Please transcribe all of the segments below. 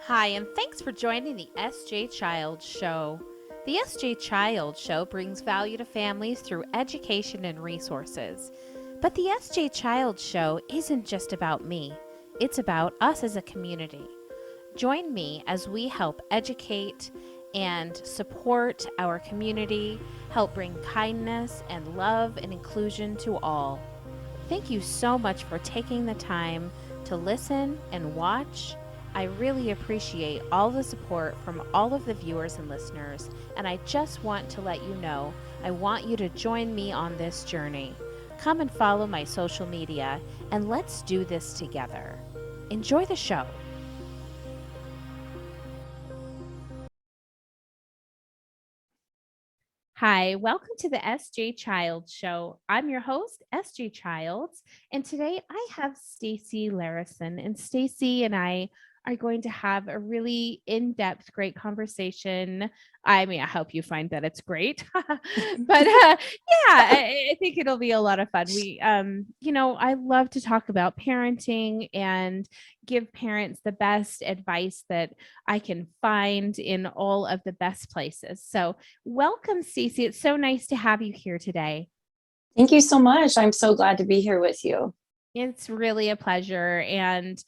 Hi, and thanks for joining the SJ Child Show. The SJ Child Show brings value to families through education and resources. But the SJ Child Show isn't just about me, it's about us as a community. Join me as we help educate and support our community, help bring kindness and love and inclusion to all. Thank you so much for taking the time to listen and watch. I really appreciate all the support from all of the viewers and listeners, and I just want to let you know I want you to join me on this journey. Come and follow my social media, and let's do this together. Enjoy the show. Hi, welcome to the SJ Child Show. I'm your host, SJ Childs, and today I have Stacie Larrison. And Stacie and I are going to have a really in-depth, great conversation. I mean, I hope you find that it's great, but yeah, I think it'll be a lot of fun. I love to talk about parenting and give parents the best advice that I can find in all of the best places. So welcome, Stacie. It's so nice to have you here today. Thank you so much. I'm so glad to be here with you. It's really a pleasure. And,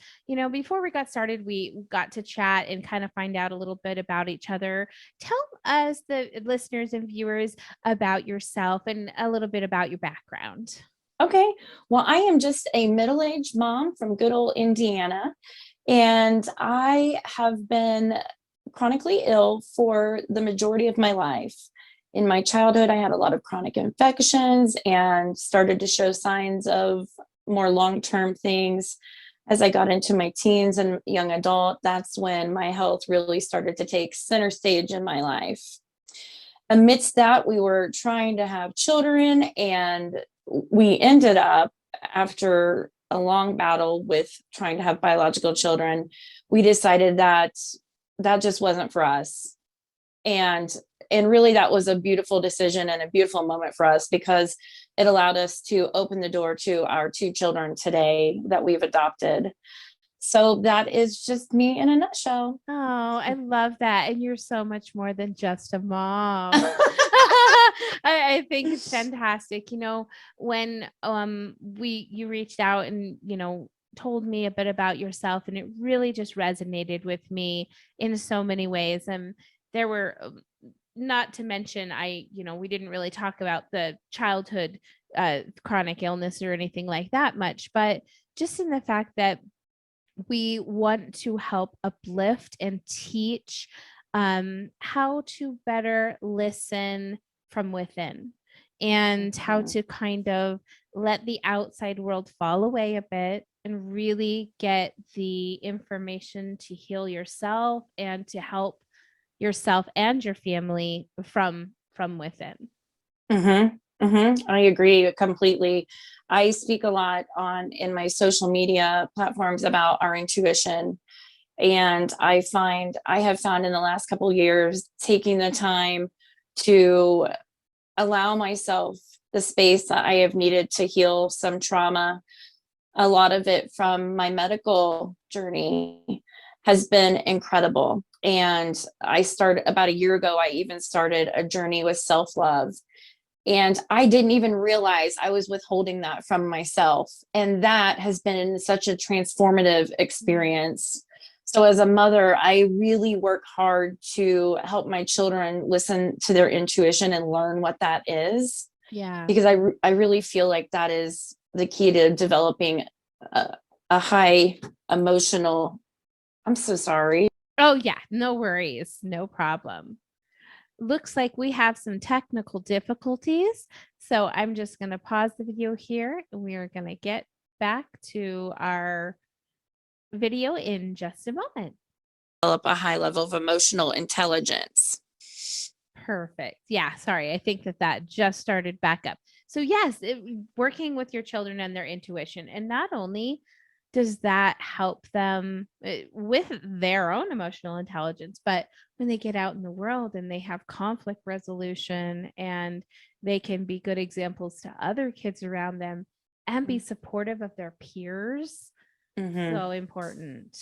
before we got started, we got to chat and kind of find out a little bit about each other. Tell us, the listeners and viewers, about yourself and a little bit about your background. Okay. Well, I am just a middle-aged mom from good old Indiana, and I have been chronically ill for the majority of my life. In my childhood, I had a lot of chronic infections and started to show signs of more long-term things. As I got into my teens and young adult, that's when my health really started to take center stage in my life. Amidst that, we were trying to have children, and we ended up, after a long battle with trying to have biological children, we decided that that just wasn't for us. And really, that was a beautiful decision and a beautiful moment for us, because it allowed us to open the door to our two children today that we've adopted. So that is just me in a nutshell. Oh, I love that. And you're so much more than just a mom. I think it's fantastic. When you reached out and, told me a bit about yourself, and it really just resonated with me in so many ways. And there were not to mention, we didn't really talk about the childhood chronic illness or anything like that much, but just in the fact that we want to help uplift and teach how to better listen from within, and how to kind of let the outside world fall away a bit and really get the information to heal yourself and to help yourself and your family from within. I agree completely. I speak a lot in my social media platforms about our intuition. And I have found in the last couple of years, taking the time to allow myself the space that I have needed to heal some trauma, a lot of it from my medical journey, has been incredible. And I started about a year ago, I even started a journey with self-love. And I didn't even realize I was withholding that from myself. And that has been such a transformative experience. So as a mother, I really work hard to help my children listen to their intuition and learn what that is. Yeah. Because I really feel like that is the key to developing a high emotional, I'm so sorry. Oh, yeah. No worries. No problem. Looks like we have some technical difficulties. So I'm just going to pause the video here, and we are going to get back to our video in just a moment. Develop a high level of emotional intelligence. Perfect. Yeah. Sorry. I think that just started back up. So, yes, working with your children and their intuition. And not only does that help them with their own emotional intelligence, but when they get out in the world and they have conflict resolution, and they can be good examples to other kids around them and be supportive of their peers. So important.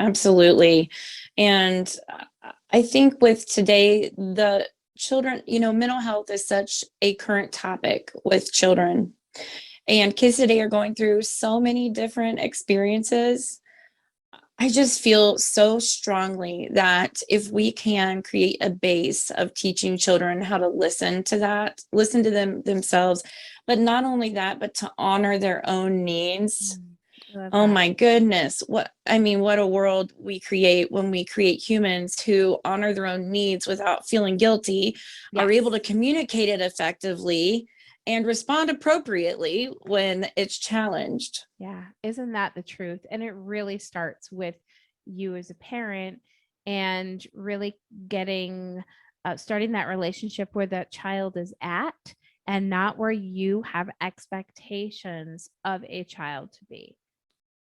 Absolutely. And I think with today, the children, mental health is such a current topic with children. And kids today are going through so many different experiences. I just feel so strongly that if we can create a base of teaching children how to listen to them themselves, but not only that, but to honor their own needs. I love Oh that. my goodness. What a world we create when we create humans who honor their own needs without feeling guilty, are able Yes. to communicate it effectively and respond appropriately when it's challenged. Yeah. Isn't that the truth? And it really starts with you as a parent and really getting, starting that relationship where that child is at and not where you have expectations of a child to be.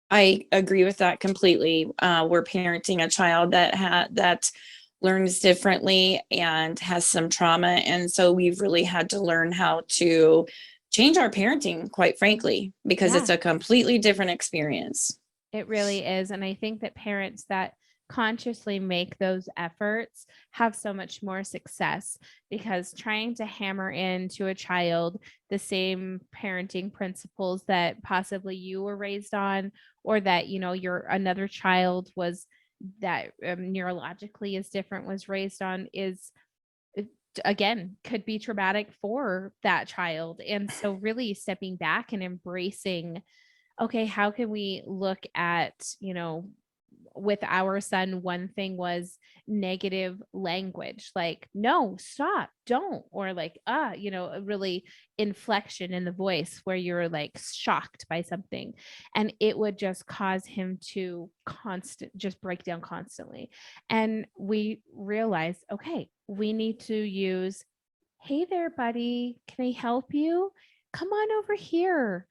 I agree with that completely. We're parenting a child that learns differently and has some trauma, and so we've really had to learn how to change our parenting, quite frankly, because it's Yeah. a completely different experience. It really is. And I think that parents that consciously make those efforts have so much more success because trying to hammer into a child the same parenting principles that possibly you were raised on, or that, your another child was that neurologically is different was raised on is again could be traumatic for that child. And so really stepping back and embracing, okay, how can we look at, with our son, one thing was negative language, like, no, stop, don't, or like, a really inflection in the voice where you're like shocked by something. And it would just cause him to just break down constantly. And we realized, okay, we need to use, hey there, buddy, can I help you? Come on over here,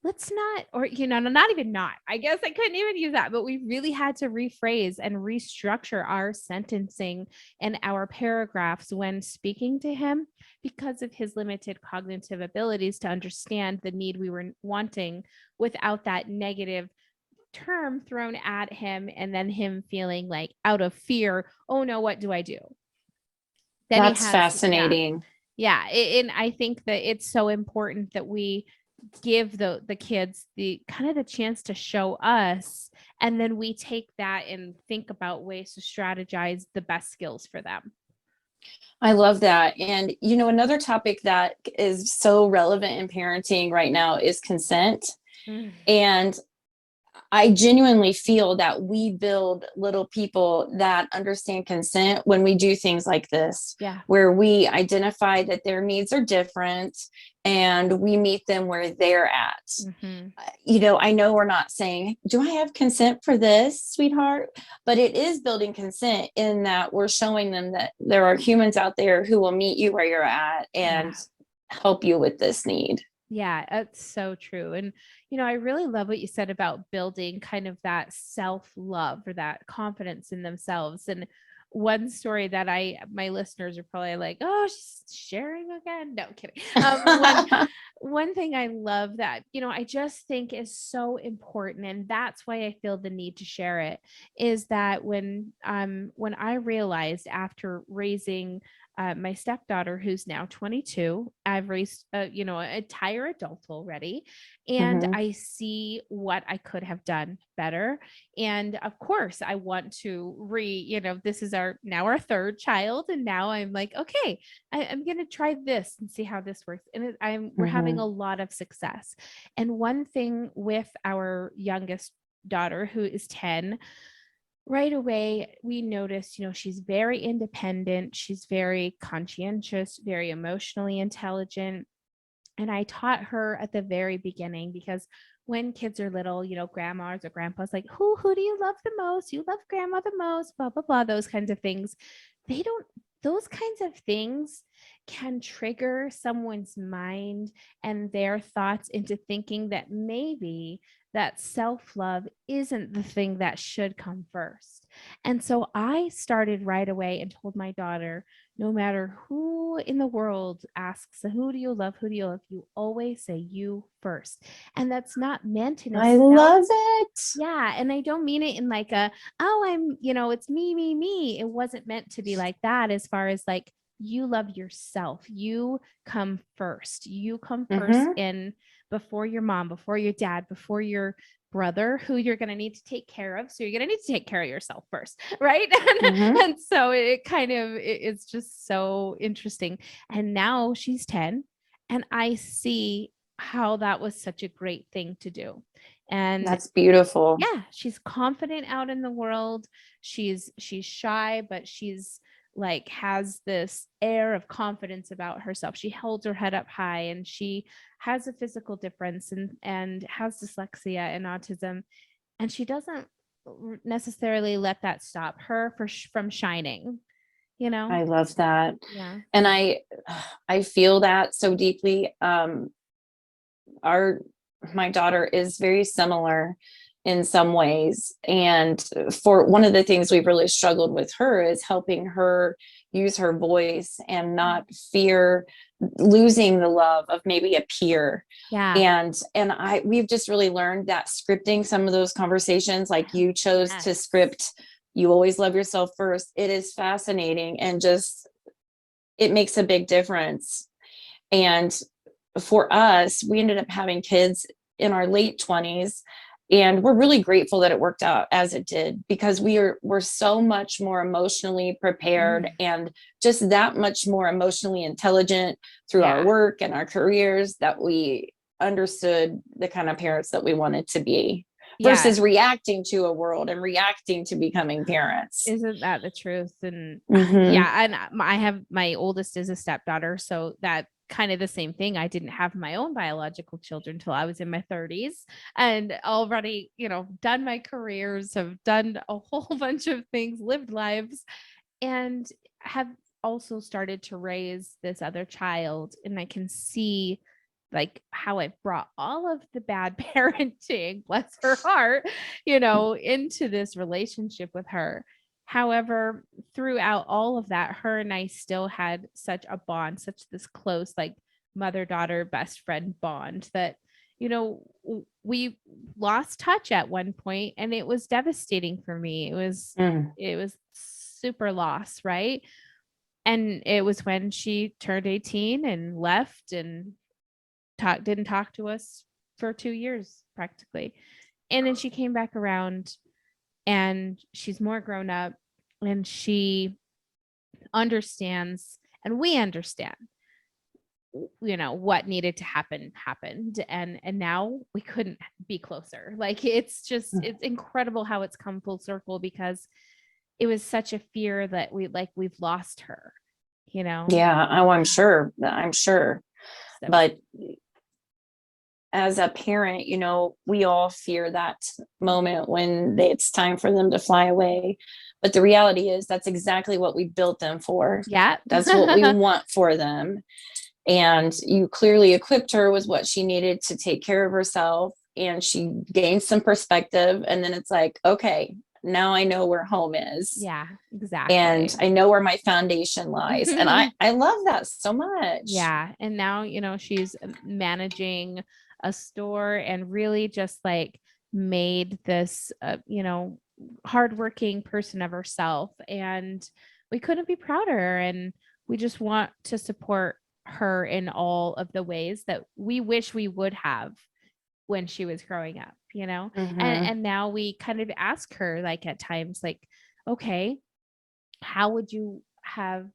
let's not, or not even not, I guess I couldn't even use that, but we really had to rephrase and restructure our sentencing and our paragraphs when speaking to him because of his limited cognitive abilities to understand the need we were wanting without that negative term thrown at him, and then him feeling like out of fear, oh no, what do I do? Then he That's has, yeah. fascinating. Yeah, and I think that it's so important that we give the kids the kind of the chance to show us, and then we take that and think about ways to strategize the best skills for them. I love that. And, another topic that is so relevant in parenting right now is consent. Mm. And I genuinely feel that we build little people that understand consent when we do things like this, Yeah. where we identify that their needs are different and we meet them where they're at. Mm-hmm. I know we're not saying, do I have consent for this, sweetheart? But it is building consent in that we're showing them that there are humans out there who will meet you where you're at and help you with this need. Yeah, that's so true. And, I really love what you said about building kind of that self love or that confidence in themselves. And one story that my listeners are probably like, oh, she's sharing again. No, kidding. One thing I love that, I just think is so important, and that's why I feel the need to share it, is that when I realized after raising my stepdaughter, who's now 22, I've raised, an entire adult already, and Mhm. I see what I could have done better. And of course, I want to this is our third child, and now I'm like, okay, I'm going to try this and see how this works. And we're having a Mhm. lot of success. And one thing with our youngest daughter, who is 10, right away we noticed, she's very independent, she's very conscientious, very emotionally intelligent. And I taught her at the very beginning, because when kids are little, grandmas or grandpas like, who do you love the most? You love grandma the most, blah blah blah, those kinds of things. They don't Those kinds of things can trigger someone's mind and their thoughts into thinking that maybe that self-love isn't the thing that should come first. And so I started right away and told my daughter, no matter who in the world asks, who do you love? Who do you love? You always say you first. And that's not meant in a I self. love it. Yeah. And I don't mean it in like a, oh, it's me. It wasn't meant to be like that, as far as like, you love yourself. You come first. You come first Mm-hmm. in before your mom, before your dad, before your brother, who you're going to need to take care of. So you're going to need to take care of yourself first. Right. Mm-hmm. And so it's just so interesting. And now she's 10, and I see how that was such a great thing to do. And That's beautiful. yeah, she's confident out in the world. She's shy, but she's like has this air of confidence about herself. She holds her head up high, and she has a physical difference and has dyslexia and autism, and she doesn't necessarily let that stop her from shining, you know? I love that. Yeah. And I feel that so deeply. Our My daughter is very similar in some ways, and for one of the things we've really struggled with her is helping her use her voice and not fear losing the love of maybe a peer. Yeah. And we've just really learned that scripting some of those conversations, like you chose to Yes. script, you always love yourself first. It is fascinating, and just it makes a big difference. And for us, we ended up having kids in our late 20s, and we're really grateful that it worked out as it did, because we're so much more emotionally prepared and just that much more emotionally intelligent through our Yeah. work and our careers, that we understood the kind of parents that we wanted to be, Yeah. versus reacting to a world and reacting to becoming parents. Isn't that the truth? And Mm-hmm. yeah, and I have, my oldest is a stepdaughter, so that kind of the same thing. I didn't have my own biological children till I was in my 30s, and already, done my careers, have done a whole bunch of things, lived lives, and have also started to raise this other child. And I can see like how I brought all of the bad parenting, bless her heart, into this relationship with her. However, throughout all of that, her and I still had such a bond, such this close, like mother daughter, best friend bond that, we lost touch at one point, and it was devastating for me. Mm. It was super loss, right? And it was when she turned 18 and left and didn't talk to us for 2 years practically. And then she came back around, and she's more grown up, and she understands, and we understand, what needed to happen happened, and now we couldn't be closer. Like it's incredible how it's come full circle, because it was such a fear that we've lost her, Yeah. Oh, I'm sure. so But as a parent, we all fear that moment when it's time for them to fly away. But the reality is that's exactly what we built them for. yeah. That's what we want for them. And you clearly equipped her with what she needed to take care of herself. And she gained some perspective. And then it's like, okay, now I know where home is. Yeah, And exactly. I know where my foundation lies. And I love that so much. Yeah. And now, she's managing a store, and really just like made this, hardworking person of herself. And we couldn't be prouder. And we just want to support her in all of the ways that we wish we would have when she was growing up, Mm-hmm. and now we kind of ask her, like, at times, like, okay, how would you have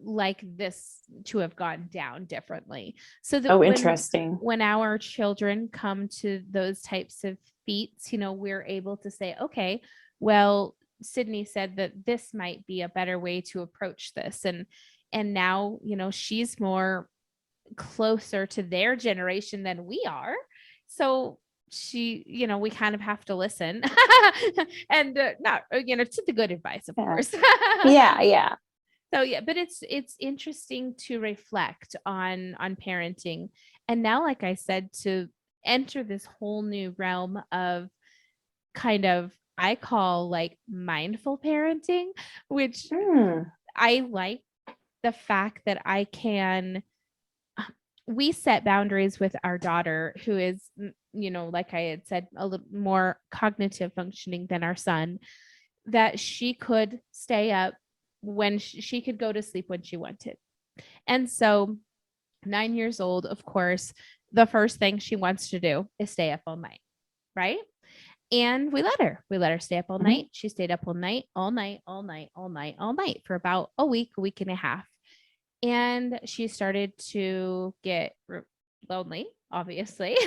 like this to have gone down differently, so that Oh, when interesting. our children come to those types of feats, we're able to say, okay, well, Sydney said that this might be a better way to approach this, and now, she's more closer to their generation than we are. So she, we kind of have to listen and not, to the good advice, of Yeah. course. Yeah. Yeah. So yeah, but it's interesting to reflect on parenting. And now, like I said, to enter this whole new realm of kind of, I call like mindful parenting, which Mm, I like the fact that I can, we set boundaries with our daughter, who is, like I had said, a little more cognitive functioning than our son, that she could stay up when she could go to sleep when she wanted. And so, 9 years old, of course, the first thing she wants to do is stay up all night, right? And we let her stay up all mhm. night. She stayed up all night, all night, all night, all night, all night for about a week and a half. And she started to get lonely, obviously.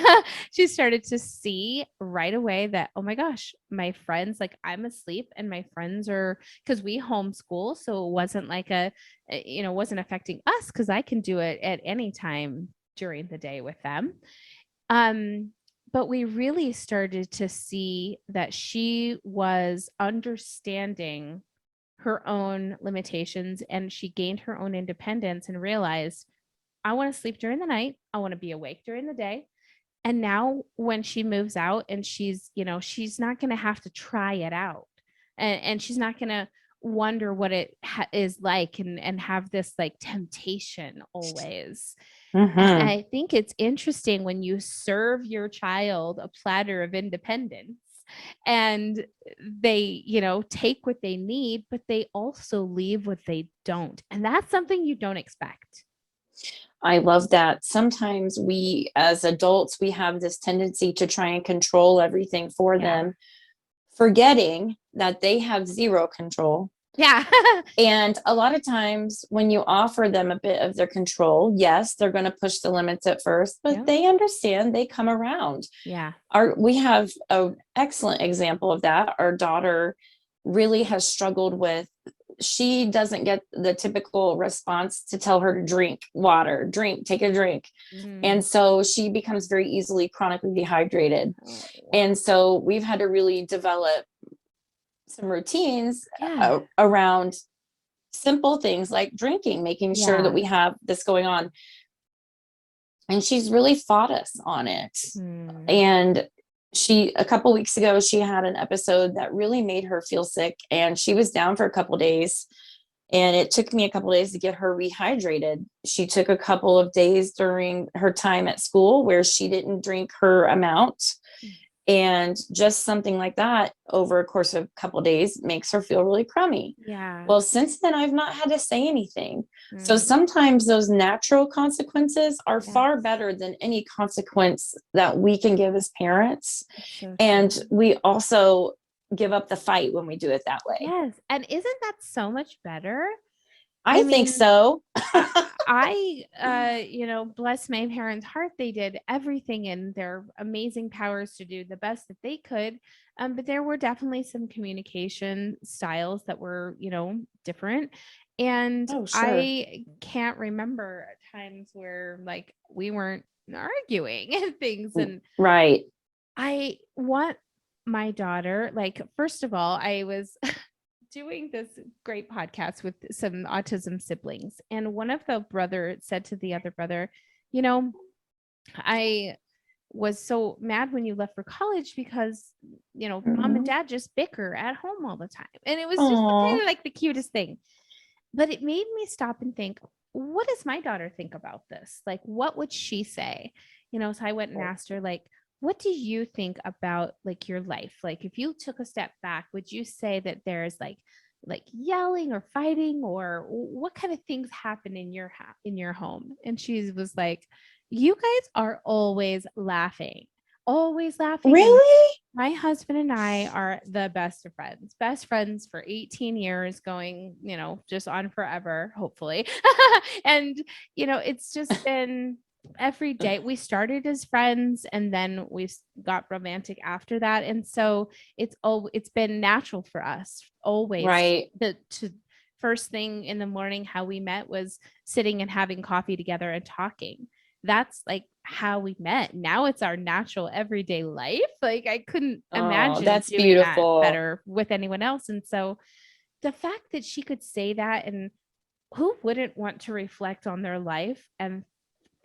She started to see right away that, oh my gosh, my friends, like I'm asleep and my friends are, because we homeschool. So it wasn't like wasn't affecting us because I can do it at any time during the day with them. Um, but we really started to see that she was understanding her own limitations, and she gained her own independence and realized, I want to sleep during the night. I want to be awake during the day. And now when she moves out and she's not going to have to try it out. And she's not going to wonder what it is like, and have this like temptation always. And Mhm. I think it's interesting when you serve your child a platter of independence, and they, take what they need, but they also leave what they don't. And that's something you don't expect. I love that. Sometimes we, as adults, we have this tendency to try and control everything for Yeah. them, forgetting that they have zero control. Yeah. And a lot of times when you offer them a bit of their control, yes, they're going to push the limits at first, but Yeah. they understand, they come around. Yeah. We have an excellent example of that. Our daughter really has struggled with, she doesn't get the typical response to tell her to drink water, drink, take a drink. Mhm. And so she becomes very easily chronically dehydrated. Oh. And so we've had to really develop some routines Yeah. around simple things like drinking, making sure that Yeah. we have this going on. And she's really fought us on it. Hmm. And a couple weeks ago, she had an episode that really made her feel sick, and she was down for a couple days. And it took me a couple days to get her rehydrated. She took a couple of days during her time at school where she didn't drink her amount. And just something like that over a course of a couple of days makes her feel really crummy. Yeah. Well, since then, I've not had to say anything. So Mm. sometimes those natural consequences are Yes. far better than any consequence that we can give as parents. It's so And true. we also give up the fight when we do it that way. Yes. And isn't that so much better? I I think mean, so. bless my parents' heart, they did everything in their amazing powers to do the best that they could. But there were definitely some communication styles that were, different. And Oh, sure. I can't remember times where like we weren't arguing and things. And Right. I want my daughter, like, first of all, I was doing this great podcast with some autism siblings, and one of the brother said to the other brother, you know, I was so mad when you left for college because, mom and Mhm. dad just bicker at home all the time. And it was just kind Aw. of like the cutest thing. But it made me stop and think, what does my daughter think about this? Like, what would she say? So I went and asked her, like, what do you think about like your life? Like, if you took a step back, would you say that there's like yelling or fighting, or what kind of things happen in your home? And she was like, you guys are always laughing. And Really? my husband and I are the best friends for 18 years, going, just on forever, hopefully. And, it's just been every day. We started as friends and then we got romantic after that. And so it's been natural for us always Right. to first thing in the morning. How we met was sitting and having coffee together and talking. That's like how we met. Now it's our natural everyday life. Like I couldn't Oh, imagine that's doing that beautiful. better with anyone else. And so the fact that she could say that, and who wouldn't want to reflect on their life and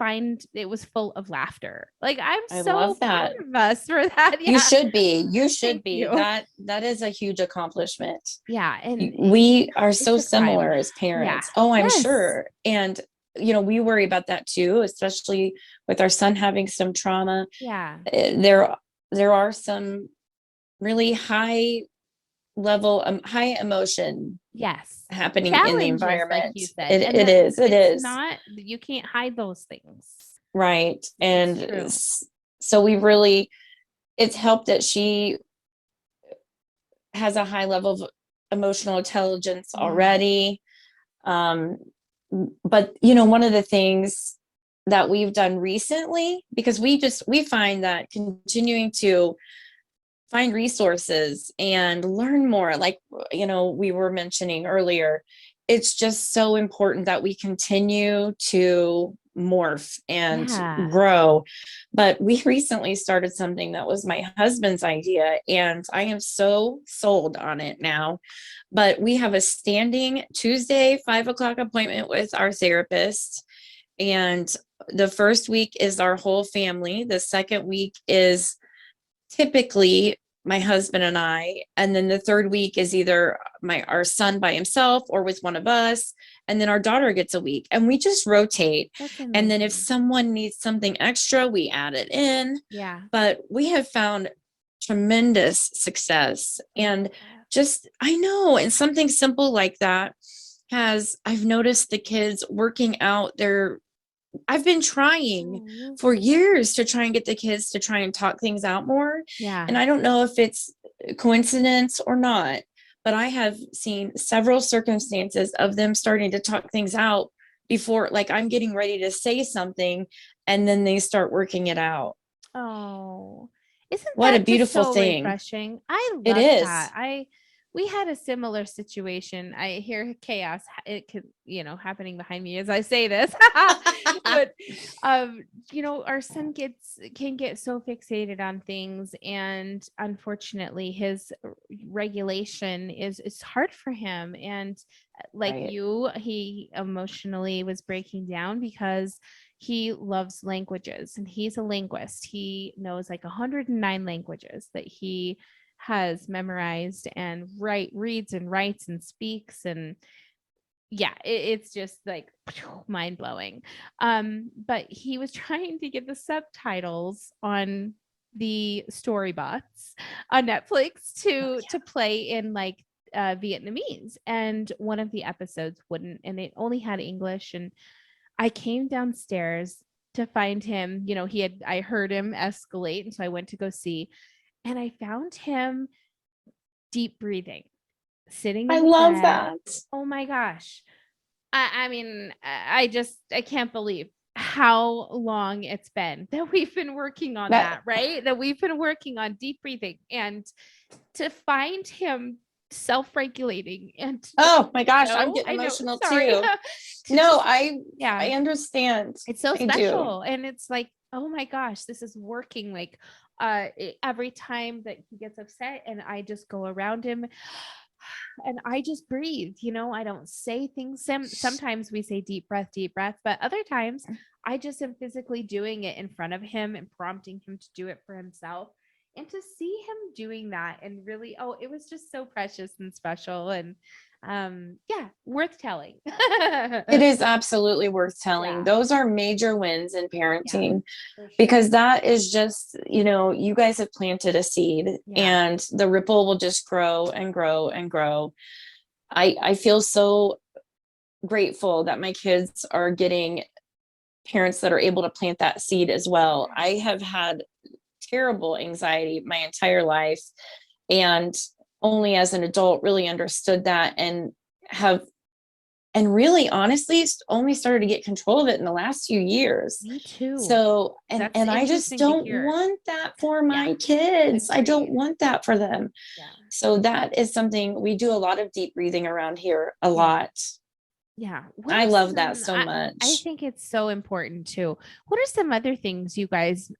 find it was full of laughter. Like, I'm I so love proud that. of us for that. You Yeah. should be. You should Thank be. you. That is a huge accomplishment. Yeah. And We are it so took time. similar as Yeah. parents. Oh, I'm Yes. sure. And we worry about that too, especially with our son having some trauma. Yeah. There are some really high level, high emotion Yes. happening in the Challenges, like environment. you said. It, And it that is. It it's is. not, you can't hide those things. Right. It's And true. so it's helped that she has a high level of emotional intelligence Yeah. already. Um, but one of the things that we've done recently, because we find that continuing to find resources and learn more, like we were mentioning earlier, it's just so important that we continue to morph and Yeah. grow. But we recently started something that was my husband's idea, and I am so sold on it now. But we have a standing Tuesday 5 o'clock appointment with our therapist, and the first week is our whole family. The second week is typically my husband and I, and then the third week is either our son by himself or with one of us, and then our daughter gets a week, and we just rotate. That's And then if amazing. someone needs something extra, we add it in. Yeah. But we have found tremendous success. I love And that. I know, and something simple like that I've noticed the kids working out I've been trying Oh, for years to try and get the kids to try and talk things out more. yeah. And I don't know if it's coincidence or not, but I have seen several circumstances of them starting to talk things out before, like I'm getting ready to say something, and then they start working it out. Oh, isn't What a that just beautiful so thing. refreshing? I It love is. that. We had a similar situation. I hear chaos. It could, happening behind me as I say this. But our son can get so fixated on things, and unfortunately his regulation is hard for him. And like Right. he emotionally was breaking down because he loves languages and he's a linguist. He knows like 109 languages that he has memorized and reads and writes and speaks. And yeah, it's just like mind blowing. But he was trying to get the subtitles on the storybots on Netflix Oh, to play in like Vietnamese, and one of the episodes wouldn't, and it only had English. And I came downstairs to find him. I heard him escalate. And so I went to go see, and I found him deep breathing, sitting I in the love bed. that. Oh my gosh. I mean, I can't believe how long it's been that we've been working on That that, right? That we've been working on deep breathing, and to find him self-regulating and to just Oh my gosh, I'm know, getting I know, emotional sorry, too. to No, just, yeah, I understand. it's so I do. special. And it's like, oh my gosh, this is working. Like every time that he gets upset and I just go around him and I just breathe, I don't say things. Sometimes we say deep breath, but other times I just am physically doing it in front of him and prompting him to do it for himself. And to see him doing that and really, oh, it was just so precious and special. And yeah, worth telling. It is absolutely worth telling. Yeah, Those are major wins in yeah, parenting, for sure. because that is just, you guys have planted a seed, Yeah. and the ripple will just grow and grow and grow. I feel so grateful that my kids are getting parents that are able to plant that seed as well. I have had terrible anxiety my entire life, and only as an adult really understood that, have and really honestly only started to get control of it in the last few years. Me too. So That's and I just interesting to don't hear. want that for Yeah, my kids. I don't agreed. want that for them. Yeah. So that is something we do, a lot of deep breathing around here, a Yeah. lot. Yeah. What I are love that some so I much. think it's so important too. What are some other things you guys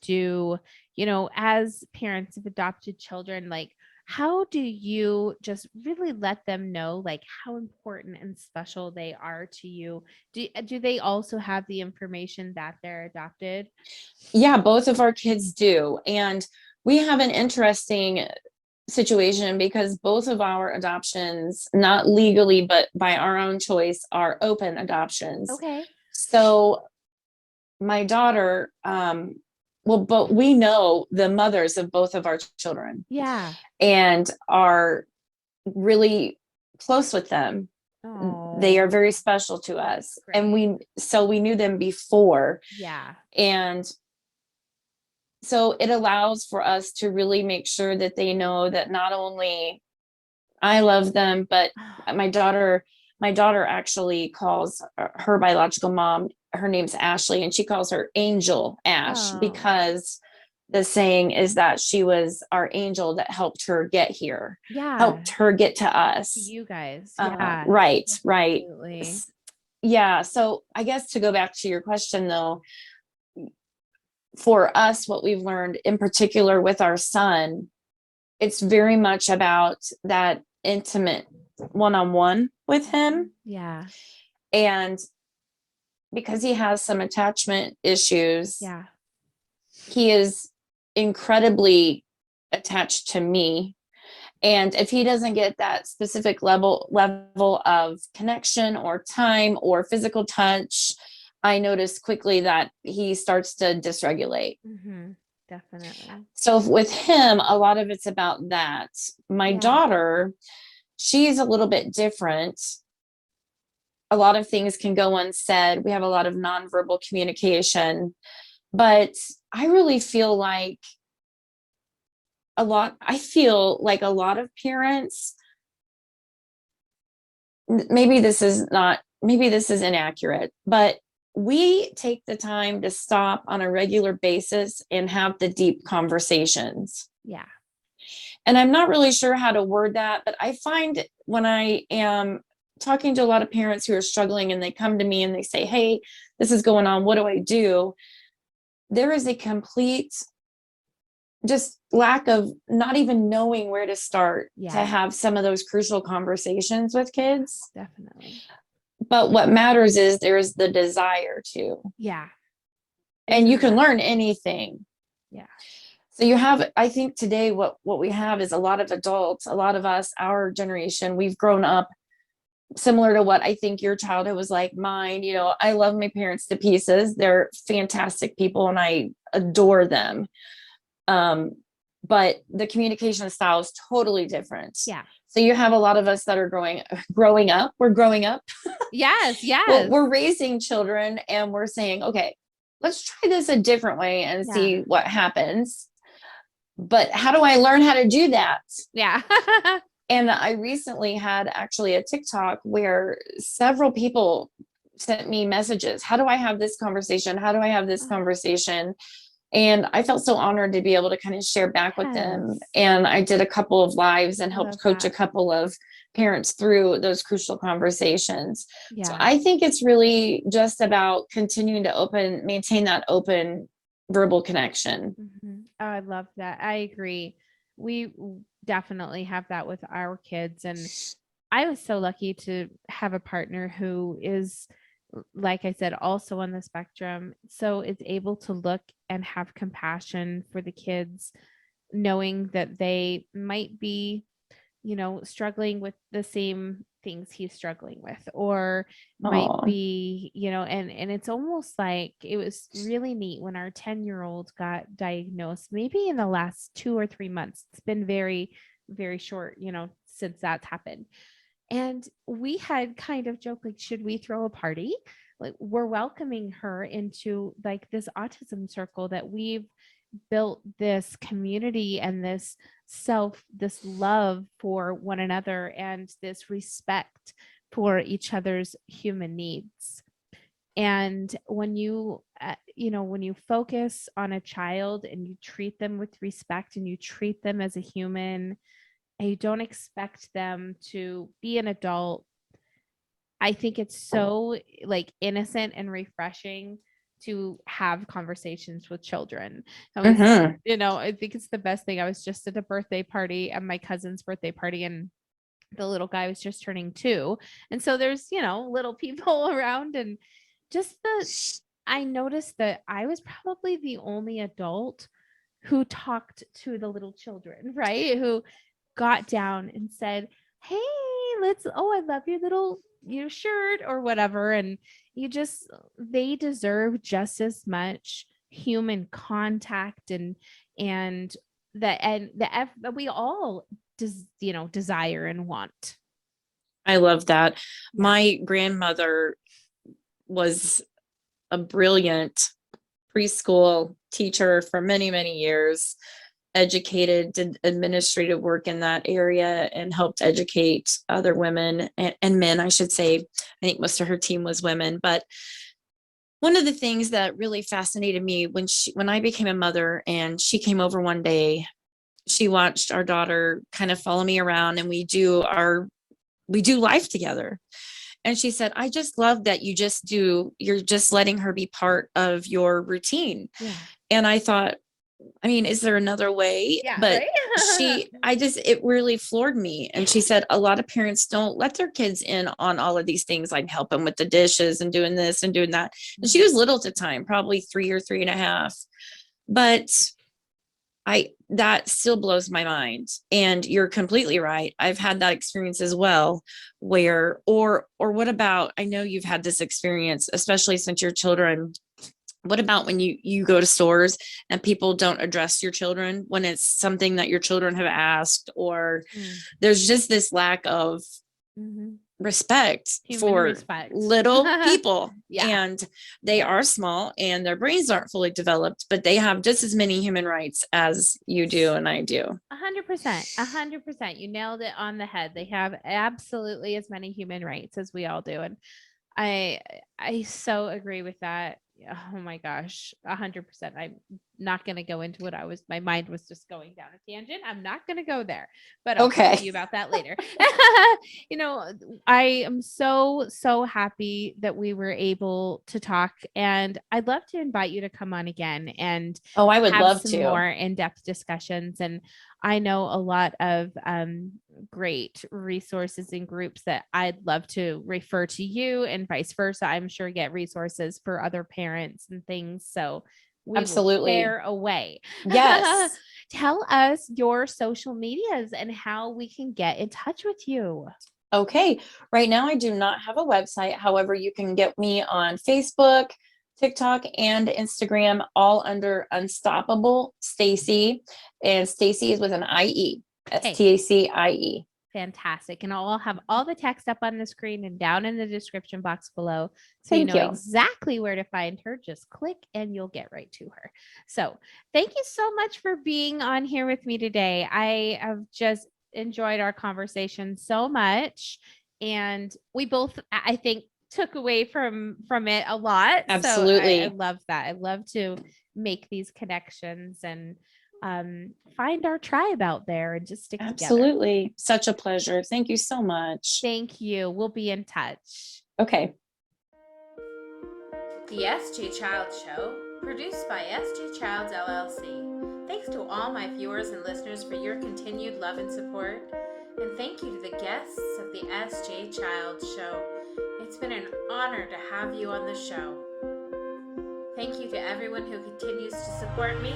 do, as parents of adopted children? Like, how do you just really let them know like how important and special they are to you? Do they also have the information that they're adopted? Yeah, both of our kids do. And we have an interesting situation because both of our adoptions, not legally, but by our own choice, are open adoptions. Okay. So my daughter, well, but we know the mothers of both of our children Yeah. and are really close with them. They are Oh, very special to that's us. And great. we knew them before. Yeah. And so it allows for us to really make sure that they know that not only I love them, but my daughter, my daughter actually calls her biological mom, her name's Ashley, and she calls her Angel Ash Oh, because the saying is that she was our angel that helped her get here, yeah. helped her get to To us. you guys. Yeah. Right, right. Absolutely. Yeah. So I guess to go back to your question though, for us, what we've learned in particular with our son, it's very much about that intimate one-on-one with him. Yeah. And because he has some attachment issues, Yeah. he is incredibly attached to me. And if he doesn't get that specific level of connection or time or physical touch, I notice quickly that he starts to dysregulate. Mm-hmm. Definitely. So with him, a lot of it's about that. My Yeah. daughter, she's a little bit different. A lot of things can go unsaid. We have a lot of nonverbal communication, but I really feel like I feel like a lot of parents, maybe this is inaccurate, but we take the time to stop on a regular basis and have the deep conversations. Yeah. And I'm not really sure how to word that, but I find when I am talking to a lot of parents who are struggling and they come to me and they say, "Hey, this is going on. What do I do?" There is a complete just lack of not even knowing where to start to Yeah. have some of those crucial conversations with kids. Definitely. But what matters is there's the desire to, Yeah. and you Isn't can that? learn anything. Yeah. So you have, I think today what we have is a lot of adults, a lot of us, our generation, we've grown up similar to what I think your childhood was like mine. You know, I love my parents to pieces. They're fantastic people and I adore them. Um, but the communication style is totally different. Yeah. So you have a lot of us that are growing up. We're growing up. Yes. Well, Yes. we're raising children and we're saying, okay, let's try this a different way and Yeah. see what happens. But how do I learn how to do that? Yeah. And I recently had actually a TikTok where several people sent me messages. How do I have this conversation? How do I have this conversation? And I felt so honored to be able to kind of share back with them. Yes. And I did a couple of lives and I helped love coach a that. couple of parents through those crucial conversations. So Yeah. I think it's really just about continuing to maintain that open verbal connection. Mhm. Oh, I love that. I agree. We definitely have that with our kids. And I was so lucky to have a partner who is, like I said, also on the spectrum. So is able to look and have compassion for the kids, knowing that they might be, struggling with the same things he's struggling with, or might Oh, be, and it's almost like it was really neat when our 10-year-old got diagnosed, maybe in the last 2 or 3 months. It's been very, very short, since that's happened. And we had kind of joked, like, should we throw a party? Like, we're welcoming her into like this autism circle that we've built this community and this love for one another and this respect for each other's human needs. And when you focus on a child and you treat them with respect and you treat them as a human and you don't expect them to be an adult, I think it's so like innocent and refreshing to have conversations with children. I was, Mhm. I think it's the best thing. I was just at a birthday party, at my cousin's birthday party, and the little guy was just turning 2. And so there's, little people around, and just I noticed that I was probably the only adult who talked to the little children, right? Who got down and said, "Hey, I love your little shirt," or whatever. And they deserve just as much human contact, and that we all desire and want. I love that. Yeah. My grandmother was a brilliant preschool teacher for many, many years, educated, did administrative work in that area, and helped educate other women and men, I should say. I think most of her team was women. But one of the things that really fascinated me when I became a mother and she came over one day, she watched our daughter kind of follow me around, and we do life together. And she said, I just love that you're just letting her be part of your routine. Yeah. And I thought, I mean, is there another way? Yeah, But right? it really floored me. And she said a lot of parents don't let their kids in on all of these things, like help them with the dishes and doing this and doing that. And she was little at the time, probably 3 or 3.5. But that still blows my mind. And you're completely right. I've had that experience as well, where, or what about, I know you've had this experience, especially since your children. What about when you go to stores and people don't address your children when it's something that your children have asked, or there's just this lack of respect Human for respect. little people. Yeah. And they are small and their brains aren't fully developed, but they have just as many human rights as you do and I do. 100%. 100%. You nailed it on the head. They have absolutely as many human rights as we all do. And I so agree with that. Oh my gosh, 100%. I'm not going to go into my mind was just going down a tangent. I'm not going to go there, but I'll talk to you about that later. I am so, so happy that we were able to talk, and I'd love to invite you to come on again and I would have love some to. more in-depth discussions. And I know a lot of great resources and groups that I'd love to refer to you, and vice versa. I'm sure get resources for other parents and things. So we Absolutely. will share away. Yes. Tell us your social medias and how we can get in touch with you. Okay. Right now, I do not have a website. However, you can get me on Facebook, TikTok, and Instagram, all under Unstoppable Stacie. And Stacie is with an IE. Stacie. Fantastic. And I'll have all the text up on the screen and down in the description box below. So Thank you. exactly where to find her. Just click and you'll get right to her. So thank you so much for being on here with me today. I have just enjoyed our conversation so much. And we both, I think, took away from it a lot. Absolutely. So I love that. I love to make these connections and find our tribe out there and just stick together. Absolutely. Such a pleasure. Thank you so much. Thank you. We'll be in touch. Okay. The SJ Child Show, produced by SJ Childs LLC. Thanks to all my viewers and listeners for your continued love and support. And thank you to the guests of the SJ Child Show. It's been an honor to have you on the show. Thank you to everyone who continues to support me.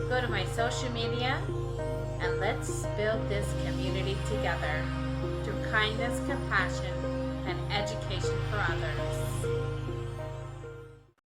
Go to my social media and let's build this community together through kindness, compassion, and education for others.